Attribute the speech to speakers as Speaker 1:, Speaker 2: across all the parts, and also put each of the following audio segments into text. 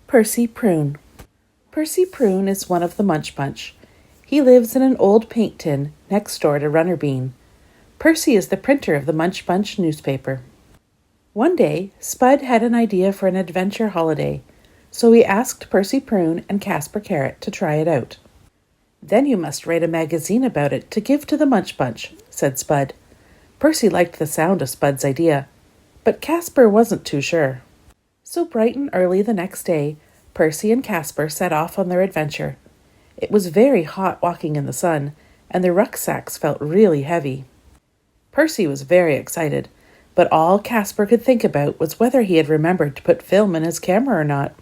Speaker 1: Percy Prune. Percy Prune is one of the Munch Bunch. He lives in an old paint tin next door to Runner Bean. Percy is the printer of the Munch Bunch newspaper. One day, Spud had an idea for an adventure holiday, so he asked Percy Prune and Casper Carrot to try it out. "Then you must write a magazine about it to give to the Munch Bunch," said Spud. Percy liked the sound of Spud's idea, but Casper wasn't too sure. So bright and early the next day, Percy and Casper set off on their adventure. It was very hot walking in the sun, and their rucksacks felt really heavy. Percy was very excited, but all Casper could think about was whether he had remembered to put film in his camera or not.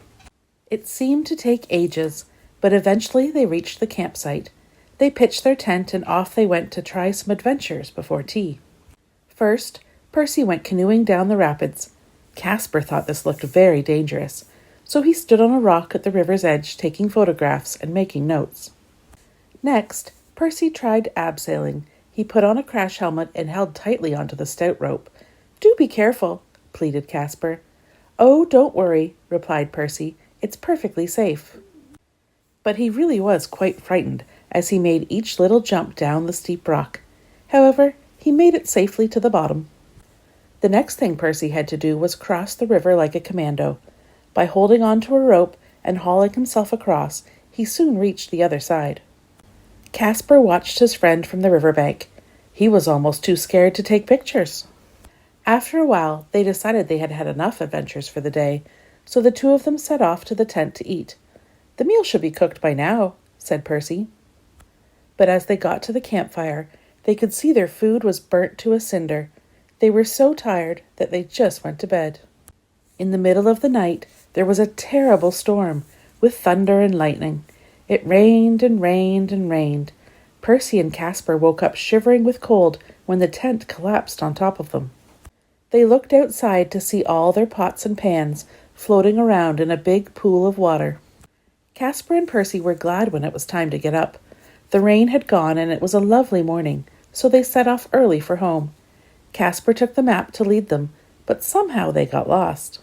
Speaker 1: It seemed to take ages, but eventually they reached the campsite. They pitched their tent and off they went to try some adventures before tea. First, Percy went canoeing down the rapids. Casper thought this looked very dangerous, so he stood on a rock at the river's edge taking photographs and making notes. Next, Percy tried abseiling. He put on a crash helmet and held tightly onto the stout rope. "Do be careful," pleaded Casper. "Oh, don't worry," replied Percy. "It's perfectly safe." But he really was quite frightened as he made each little jump down the steep rock. However, he made it safely to the bottom. The next thing Percy had to do was cross the river like a commando. By holding on to a rope and hauling himself across, he soon reached the other side. Casper watched his friend from the riverbank. He was almost too scared to take pictures. After a while, they decided they had had enough adventures for the day, so the two of them set off to the tent to eat. "The meal should be cooked by now," said Percy. But as they got to the campfire, they could see their food was burnt to a cinder. They were so tired that they just went to bed. In the middle of the night, there was a terrible storm, with thunder and lightning. It rained and rained and rained. Percy and Casper woke up shivering with cold when the tent collapsed on top of them. They looked outside to see all their pots and pans floating around in a big pool of water. Casper and Percy were glad when it was time to get up. The rain had gone and it was a lovely morning, so they set off early for home. Casper took the map to lead them, but somehow they got lost.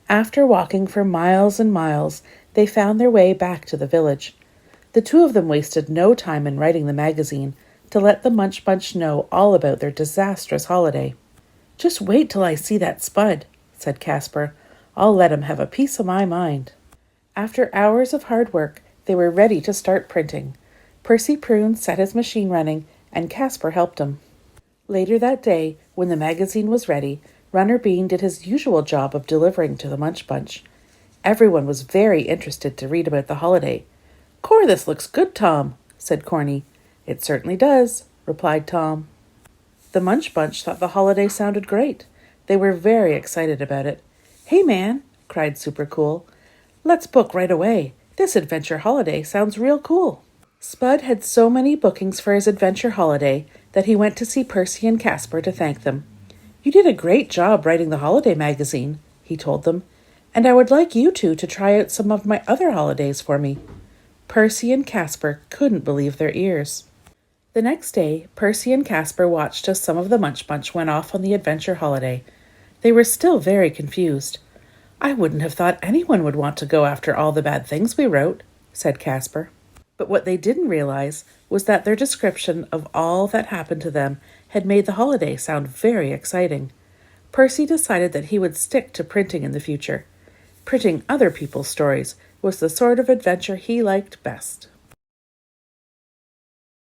Speaker 1: After walking for miles and miles, they found their way back to the village. The two of them wasted no time in writing the magazine to let the Munch Bunch know all about their disastrous holiday. "Just wait till I see that Spud," said Casper. "I'll let him have a piece of my mind." After hours of hard work, they were ready to start printing. Percy Prune set his machine running, and Casper helped him. Later that day, when the magazine was ready, Runner Bean did his usual job of delivering to the Munch Bunch. Everyone was very interested to read about the holiday. "Core, this looks good, Tom," said Corny. "It certainly does," replied Tom. The Munch Bunch thought the holiday sounded great. They were very excited about it. "Hey, man," cried Super Cool. "Let's book right away. This adventure holiday sounds real cool." Spud had so many bookings for his adventure holiday that he went to see Percy and Casper to thank them. "You did a great job writing the holiday magazine," he told them, "and I would like you two to try out some of my other holidays for me." Percy and Casper couldn't believe their ears. The next day, Percy and Casper watched as some of the Munch Bunch went off on the adventure holiday. They were still very confused. "I wouldn't have thought anyone would want to go after all the bad things we wrote," said Casper. But what they didn't realize was that their description of all that happened to them had made the holiday sound very exciting. Percy decided that he would stick to printing in the future. Printing other people's stories was the sort of adventure he liked best.